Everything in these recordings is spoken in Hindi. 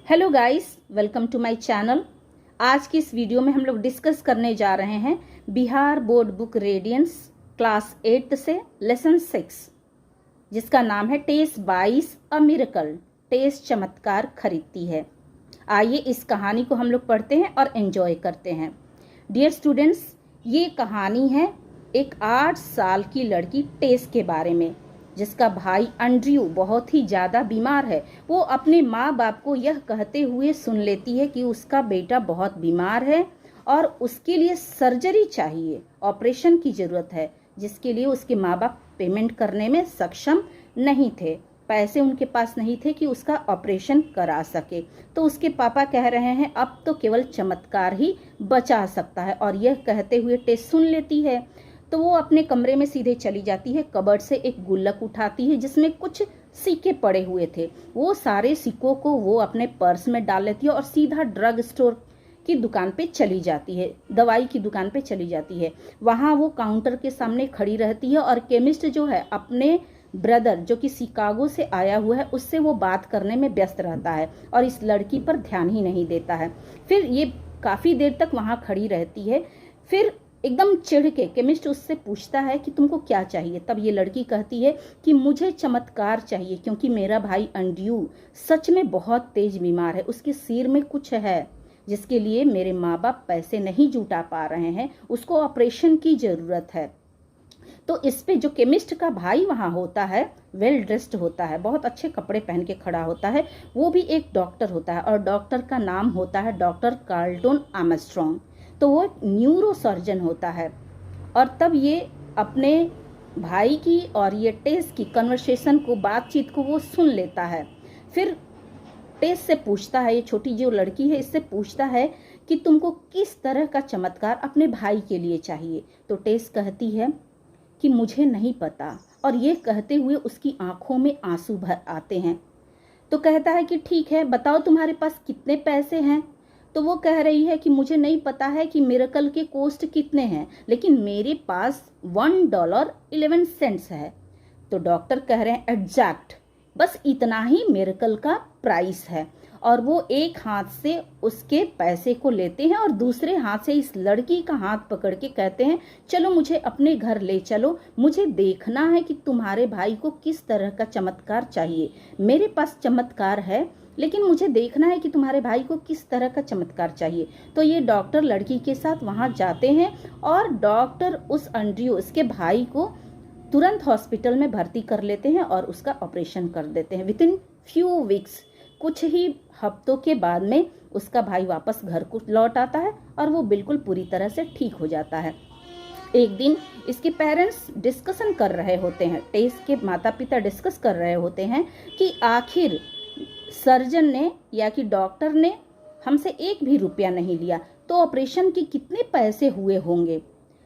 Hello guys, welcome to my channel. आज की इस वीडियो में हम लोग डिस्कस करने जा रहे हैं Bihar board book radiance class 8 से लेसन 6, जिसका नाम है टेस 22 अ मिरेकल, टेस चमत्कार खरीदती है। आइए इस कहानी को हम लोग पढ़ते हैं और एंजॉय करते हैं। डियर स्टूडेंट्स, ये कहानी है एक 8 साल की लड़की टेस के बारे में, जिसका भाई एंड्रयू बहुत ही ज़्यादा बीमार है। वो अपने माँ बाप को यह कहते हुए सुन लेती है कि उसका बेटा बहुत बीमार है और उसके लिए सर्जरी चाहिए, ऑपरेशन की ज़रूरत है, जिसके लिए उसके माँ बाप पेमेंट करने में सक्षम नहीं थे। पैसे उनके पास नहीं थे कि उसका ऑपरेशन करा सके। तो उसके पापा कह रहे हैं अब तो केवल चमत्कार ही बचा सकता है, और यह कहते हुए टेस सुन लेती है। तो वो अपने कमरे में सीधे चली जाती है, कबर्ड से एक गुल्लक उठाती है जिसमें कुछ सिक्के पड़े हुए थे। वो सारे सिक्कों को वो अपने पर्स में डाल लेती है और सीधा ड्रग स्टोर की दुकान पे चली जाती है, दवाई की दुकान पे चली जाती है। वहाँ वो काउंटर के सामने खड़ी रहती है और केमिस्ट जो है अपने ब्रदर जो कि शिकागो से आया हुआ है उससे वो बात करने में व्यस्त रहता है और इस लड़की पर ध्यान ही नहीं देता है। फिर ये काफ़ी देर तक वहाँ खड़ी रहती है। फिर एकदम चिढ़ के केमिस्ट उससे पूछता है कि तुमको क्या चाहिए। तब ये लड़की कहती है कि मुझे चमत्कार चाहिए, क्योंकि मेरा भाई एंड्रयू सच में बहुत तेज बीमार है, उसके सिर में कुछ है जिसके लिए मेरे माँ बाप पैसे नहीं जुटा पा रहे हैं, उसको ऑपरेशन की ज़रूरत है। तो इस पे जो केमिस्ट का भाई वहाँ होता है, वेल ड्रेस्ड होता है, बहुत अच्छे कपड़े पहन के खड़ा होता है, वो भी एक डॉक्टर होता है और डॉक्टर का नाम होता है डॉक्टर कार्लटन आर्मस्ट्रांग। तो वो न्यूरो सर्जन होता है। और तब ये अपने भाई की और ये टेस की कन्वर्सेशन को, बातचीत को वो सुन लेता है। फिर टेस से पूछता है, ये छोटी जो लड़की है इससे पूछता है कि तुमको किस तरह का चमत्कार अपने भाई के लिए चाहिए। तो टेस कहती है कि मुझे नहीं पता, और ये कहते हुए उसकी आंखों में आंसू भर आते हैं। तो कहता है कि ठीक है, बताओ तुम्हारे पास कितने पैसे हैं। तो वो कह रही है कि मुझे नहीं पता है कि मिरेकल के कॉस्ट कितने हैं, लेकिन मेरे पास $1.11 है। तो डॉक्टर कह रहे हैं एग्जैक्ट, बस इतना ही मिरेकल का प्राइस है। और वो एक हाथ से उसके पैसे को लेते हैं और दूसरे हाथ से इस लड़की का हाथ पकड़ के कहते हैं चलो मुझे अपने घर ले चलो, मुझे देखना है कि तुम्हारे भाई को किस तरह का चमत्कार चाहिए। मेरे पास चमत्कार है, लेकिन मुझे देखना है कि तुम्हारे भाई को किस तरह का चमत्कार चाहिए। तो ये डॉक्टर लड़की के साथ वहाँ जाते हैं और डॉक्टर उस एंड्रयू, उसके भाई को तुरंत हॉस्पिटल में भर्ती कर लेते हैं और उसका ऑपरेशन कर देते हैं। विदिन फ्यू वीक्स, कुछ ही हफ्तों के बाद में उसका भाई वापस घर को लौट आता है और वो बिल्कुल पूरी तरह से ठीक हो जाता है। एक दिन इसके पेरेंट्स डिस्कशन कर रहे होते हैं, टेस के माता पिता डिस्कस कर रहे होते हैं कि आखिर सर्जन ने या कि डॉक्टर ने हमसे एक भी रुपया नहीं लिया, तो ऑपरेशन के कितने पैसे हुए होंगे।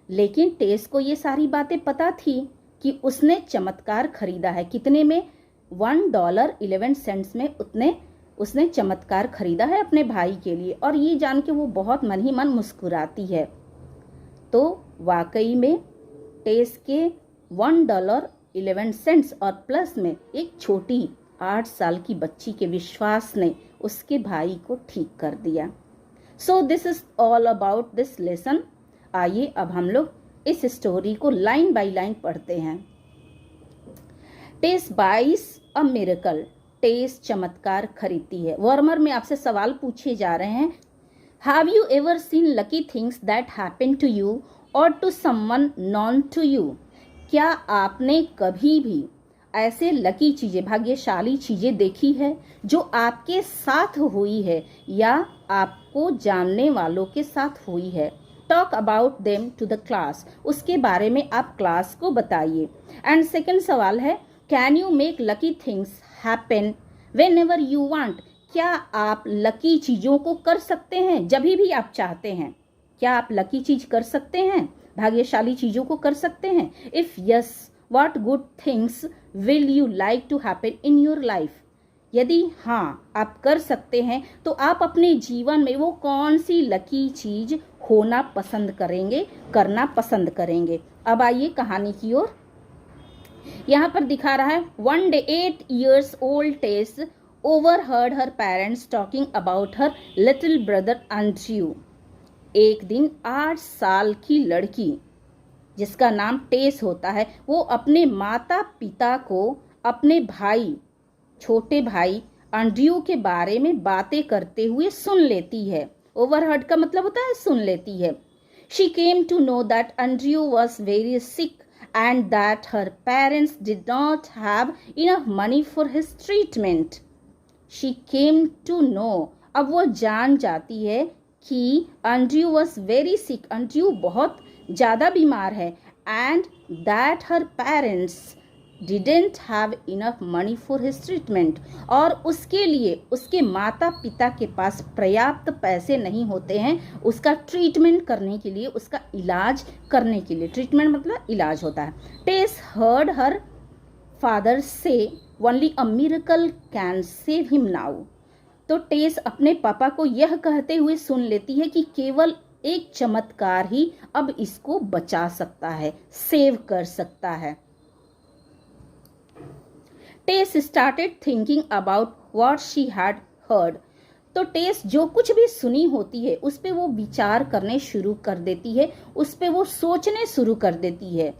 लेकिन टेस को ये सारी बातें पता थी कि उसने चमत्कार खरीदा है। कितने में? $1.11 में उसने चमत्कार खरीदा है अपने भाई के लिए। और ये जान के वो बहुत मन ही मन मुस्कुराती है। तो वाकई में टेस के $1.11 और प्लस में एक छोटी 8 साल की बच्ची के विश्वास ने उसके भाई को ठीक कर दिया। So this is all about this lesson. आइए अब हम लोग इस स्टोरी को लाइन बाय लाइन पढ़ते हैं। टेस 22 अ मिरेकल, टेस चमत्कार खरीदती है। वर्मर में आपसे सवाल पूछे जा रहे हैं, have you ever seen lucky things that happen to you और to someone known to you? क्या आपने कभी भी ऐसे लकी चीजें, भाग्यशाली चीजें देखी है जो आपके साथ हुई है या आपको जानने वालों के साथ हुई है? Talk about them to the class, उसके बारे में आप क्लास को बताइए। एंड सेकंड सवाल है, can you make lucky things happen when ever you want? क्या आप लकी चीज़ों को कर सकते हैं जब भी आप चाहते हैं? क्या आप लकी चीज कर सकते हैं, भाग्यशाली चीज़ों को कर सकते हैं? If yes, what good things will you like to happen in your life? यदि हाँ आप कर सकते हैं तो आप अपने जीवन में वो कौन सी लकी चीज होना पसंद करेंगे, करना पसंद करेंगे? अब आइए कहानी की ओर। यहाँ पर दिखा रहा है, 1 day 8 years old taste overheard her parents talking about her little brother Andrew. एक दिन 8 साल की लड़की जिसका नाम टेस होता है, वो अपने माता पिता को अपने भाई, छोटे भाई एंड्रयू के बारे में बातें करते हुए सुन लेती है। ओवरहर्ड का मतलब होता है सुन लेती है। She came to know that Andrew was very sick and that her parents did not have enough money for his treatment. She came to know, अब वो जान जाती है कि Andrew was very sick, Andrew बहुत ज़्यादा बीमार है, and that her parents didn't have enough money for his treatment, और उसके लिए उसके माता पिता के पास पर्याप्त पैसे नहीं होते हैं उसका ट्रीटमेंट करने के लिए, उसका इलाज करने के लिए। ट्रीटमेंट मतलब इलाज होता है। टेस हर्ड हर फादर से only a miracle can save him now. तो टेस अपने पापा को यह कहते हुए सुन लेती है कि केवल एक चमत्कार ही अब इसको बचा सकता है, सेव कर सकता है। Tess started thinking about what she had heard. तो टेस जो कुछ भी सुनी होती है उस पे वो विचार करने शुरू कर देती है, उस पे वो सोचने शुरू कर देती है।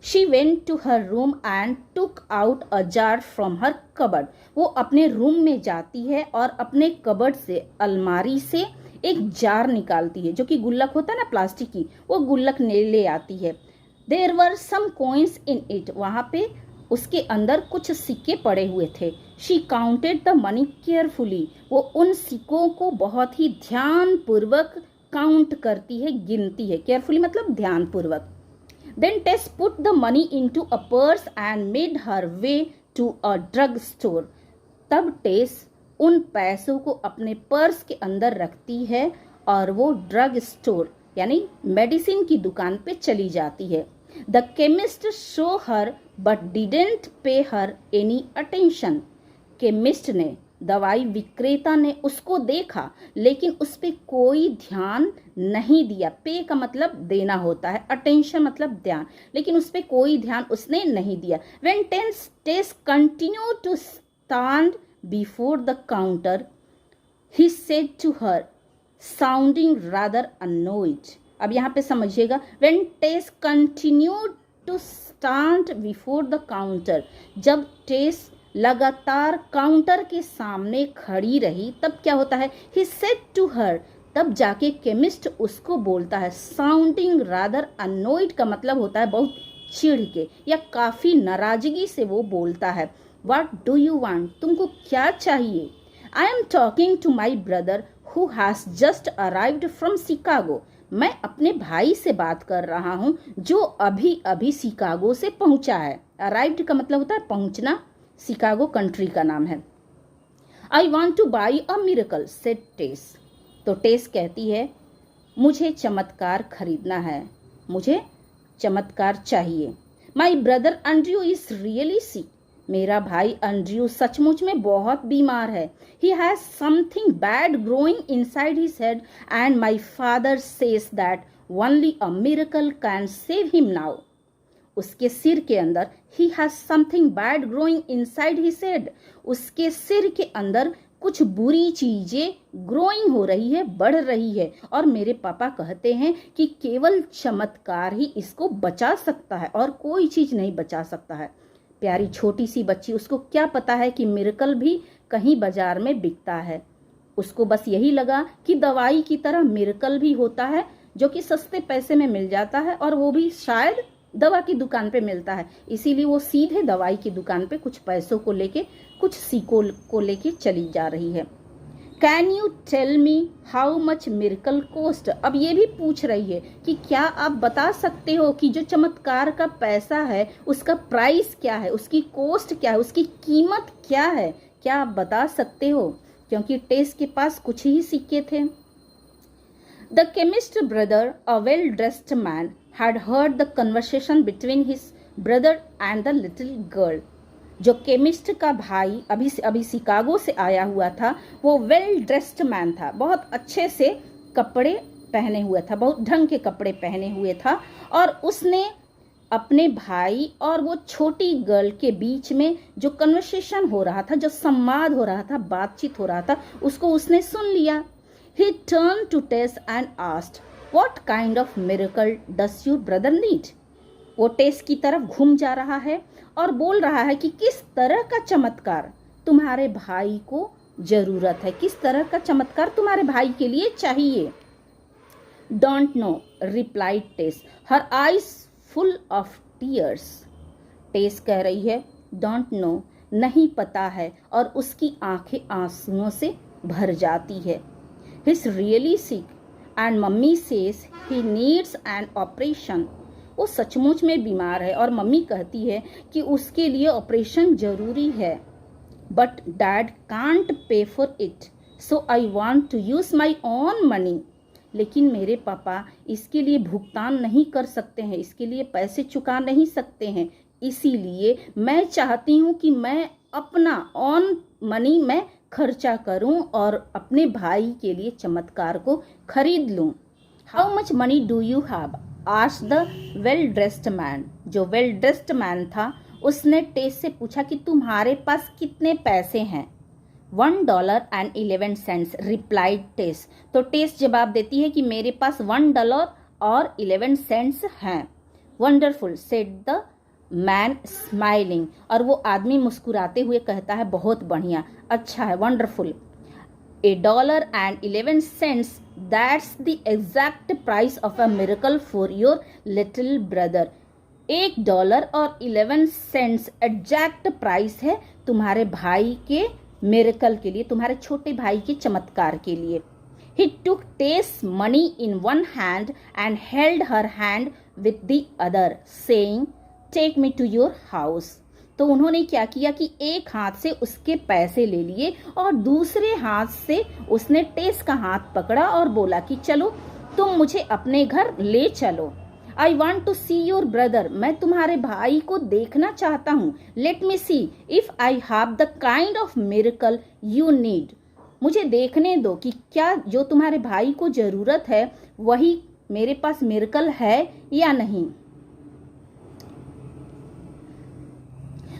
She went to her room and took out a jar from her cupboard. वो अपने रूम में जाती है और अपने कबर्ड से, अलमारी से एक जार निकालती है, जो कि गुल्लक होता है ना प्लास्टिक की, वो गुल्लक ले आती है। There were some coins in it, वहाँ पे उसके अंदर कुछ सिक्के पड़े हुए थे। She counted the money carefully, वो उन सिक्कों को बहुत ही ध्यान पूर्वक काउंट करती है, गिनती है। केयरफुली मतलब ध्यान पूर्वक। Then Tess put the money into a purse and made her way to a drug store. तब टेस उन पैसों को अपने पर्स के अंदर रखती है और वो ड्रग स्टोर यानी मेडिसिन की दुकान पे चली जाती है। The chemist saw her but didn't pay her any attention. Chemist ने, दवाई विक्रेता ने उसको देखा लेकिन उस पे कोई ध्यान नहीं दिया। पे का मतलब देना होता है, अटेंशन मतलब ध्यान, लेकिन उस पे कोई ध्यान उसने नहीं दिया। When Tess continued to stand before the counter, he said to her, sounding rather annoyed. अब यहाँ पे समझिएगा, when Tess continued to stand before the counter, जब टेस लगातार काउंटर के सामने खड़ी रही तब क्या होता है, he said to her, तब जाके केमिस्ट उसको बोलता है। साउंडिंग रादर अनोइड का मतलब होता है बहुत चिढ़ के या काफ़ी नाराजगी से वो बोलता है। What do you want? तुमको क्या चाहिए? I am talking to my brother who has just arrived from Chicago. मैं अपने भाई से बात कर रहा हूँ जो अभी अभी शिकागो से पहुँचा है। अराइव्ड का मतलब होता है पहुँचना, शिकागो कंट्री का नाम है। I want to buy a miracle said Tess. तो टेस कहती है मुझे चमत्कार खरीदना है, मुझे चमत्कार चाहिए। My brother Andrew is really sick. मेरा भाई एंड्रयू सचमुच में बहुत बीमार है। He has something bad growing inside his head and my father says that only a miracle can save him now. उसके सिर के अंदर he has something bad growing inside his head. उसके सिर के अंदर कुछ बुरी चीजें ग्रोइंग हो रही है, बढ़ रही है, और मेरे पापा कहते हैं कि केवल चमत्कार ही इसको बचा सकता है और कोई चीज नहीं बचा सकता है। प्यारी छोटी सी बच्ची, उसको क्या पता है कि मिरेकल भी कहीं बाजार में बिकता है। उसको बस यही लगा कि दवाई की तरह मिरेकल भी होता है जो कि सस्ते पैसे में मिल जाता है और वो भी शायद दवा की दुकान पे मिलता है। इसीलिए वो सीधे दवाई की दुकान पे कुछ पैसों को लेके, कुछ सिक्कों को लेके चली जा रही है। Can you tell me how much miracle cost? अब ये भी पूछ रही है कि क्या आप बता सकते हो कि जो चमत्कार का पैसा है उसका प्राइस क्या है, उसकी कॉस्ट क्या है, उसकी कीमत क्या है, क्या आप बता सकते हो? क्योंकि टेस के पास कुछ ही सिक्के थे। The chemist brother, a well dressed man, had heard the conversation between his brother and the little girl. जो केमिस्ट का भाई अभी शिकागो से आया हुआ था, वो वेल ड्रेस्ड मैन था, बहुत अच्छे से कपड़े पहने हुए था, बहुत ढंग के कपड़े पहने हुए था, और उसने अपने भाई और वो छोटी गर्ल के बीच में जो कन्वर्सेशन हो रहा था, जो संवाद हो रहा था, बातचीत हो रहा था, उसको उसने सुन लिया। He turned to Tess and asked, "What kind of miracle does your brother need?" वो टेस की तरफ घूम जा रहा है और बोल रहा है कि किस तरह का चमत्कार तुम्हारे भाई को जरूरत है, किस तरह का चमत्कार तुम्हारे भाई के लिए चाहिए। Don't know, replied Tess, her eyes full of tears. टेस कह रही है डोंट नो, नहीं पता है, और उसकी आंखें आंसुओं से भर जाती है। He's really sick and mummy says he needs an operation. वो सचमुच में बीमार है और मम्मी कहती है कि उसके लिए ऑपरेशन जरूरी है। But dad can't pay for it, so I want to use my own money. लेकिन मेरे पापा इसके लिए भुगतान नहीं कर सकते हैं, इसके लिए पैसे चुका नहीं सकते हैं, इसीलिए मैं चाहती हूँ कि मैं अपना ऑन मनी मैं खर्चा करूँ और अपने भाई के लिए चमत्कार को खरीद लूँ। How much money do you have? Asked the well dressed man. जो वेल ड्रेस्ड मैन था उसने टेस से पूछा कि तुम्हारे पास कितने पैसे हैं। $1.11, रिप्लाइड टेस। तो टेस जवाब देती है कि मेरे पास $1.11 हैं। Wonderful, said the man smiling. और वो आदमी मुस्कुराते हुए कहता है बहुत बढ़िया, अच्छा है, wonderful. $1.11, that's the exact price of a miracle for your little brother. $1.11 exact price है तुम्हारे भाई के मिरेकल के लिए, तुम्हारे छोटे भाई के चमत्कार के लिए। He took Tess money in one hand and held her hand with the other, saying, "Take me to your house." तो उन्होंने क्या किया कि एक हाथ से उसके पैसे ले लिए और दूसरे हाथ से उसने टेस का हाथ पकड़ा और बोला कि चलो तुम मुझे अपने घर ले चलो। I want to see your brother. मैं तुम्हारे भाई को देखना चाहता हूँ। Let me see if I have the kind of miracle you need. मुझे देखने दो कि क्या जो तुम्हारे भाई को जरूरत है वही मेरे पास मिरेकल है या नहीं।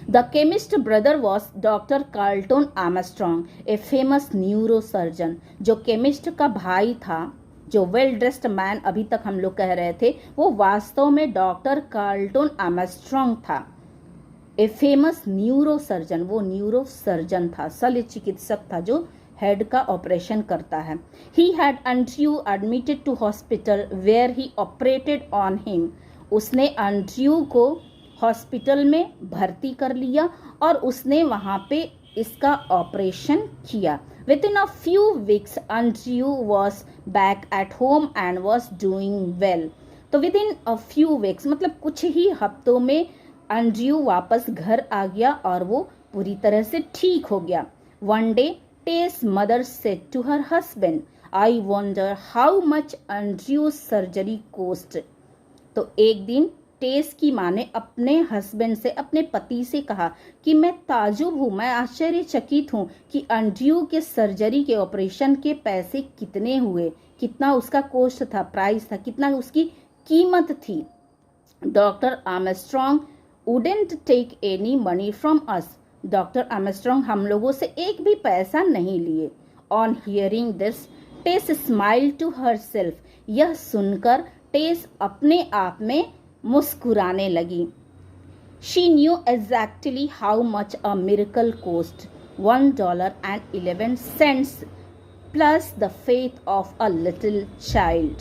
The chemist brother was Dr. Carlton Armstrong, a famous neurosurgeon. जो केमिस्ट का भाई था, जो वेल ड्रेस्ड मैन अभी तक हम लोग कह रहे थे, वो वास्तव में डॉक्टर कार्ल्टन आर्मस्ट्रॉन्ग था। ए फेमस न्यूरो सर्जन, वो न्यूरो सर्जन था, शल्य चिकित्सक था जो हेड का ऑपरेशन करता है। He had Andrew admitted to hospital where he operated on him. उसने एंड्रयू को हॉस्पिटल में भर्ती कर लिया और उसने वहाँ पे इसका ऑपरेशन किया। Within a few weeks, Andrew was back at home and was doing well. तो within a few weeks मतलब कुछ ही हफ्तों में एंड्रयू वापस घर आ गया और वो पूरी तरह से ठीक हो गया। One day, Tess' mother said to her husband, "I wonder how much Andrew's surgery cost." तो एक दिन टेस की माँ ने अपने हस्बैंड से, अपने पति से कहा कि मैं ताजुब हूँ, मैं आश्चर्यचकित हूँ कि एंड्रयू के सर्जरी के ऑपरेशन के पैसे कितने हुए, कितना उसका कॉस्ट था, प्राइस था, कितना उसकी कीमत थी। Doctor Armstrong wouldn't take any money from us. Doctor Armstrong हम लोगों से एक भी पैसा नहीं लिए। On hearing this, Tess smile to herself. यह सुनकर टेस अपने आप में मुस्कुराने लगी। She knew exactly how much a miracle cost, $1.11 plus the faith of a little child.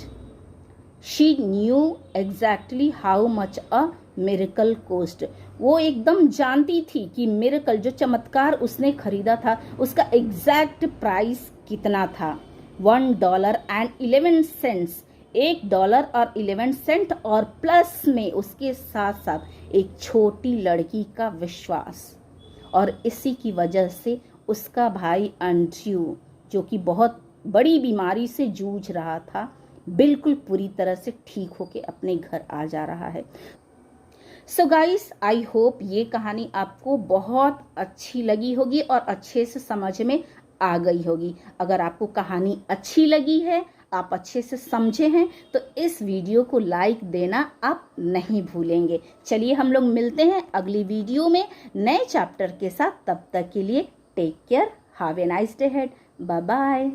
She knew exactly how much a miracle cost. वो एकदम जानती थी कि मिरेकल जो चमत्कार उसने खरीदा था उसका एग्जैक्ट प्राइस कितना था। $1.11, $1.11 और प्लस में उसके साथ साथ एक छोटी लड़की का विश्वास। और इसी की वजह से उसका भाई एंड्रयू, जो कि बहुत बड़ी बीमारी से जूझ रहा था, बिल्कुल पूरी तरह से ठीक होके अपने घर आ जा रहा है। सो गाइस, आई होप ये कहानी आपको बहुत अच्छी लगी होगी और अच्छे से समझ में आ गई होगी। अगर आपको कहानी अच्छी लगी है, आप अच्छे से समझे हैं तो इस वीडियो को लाइक देना आप नहीं भूलेंगे। चलिए हम लोग मिलते हैं अगली वीडियो में नए चैप्टर के साथ। तब तक के लिए take care, have a nice day head, bye bye.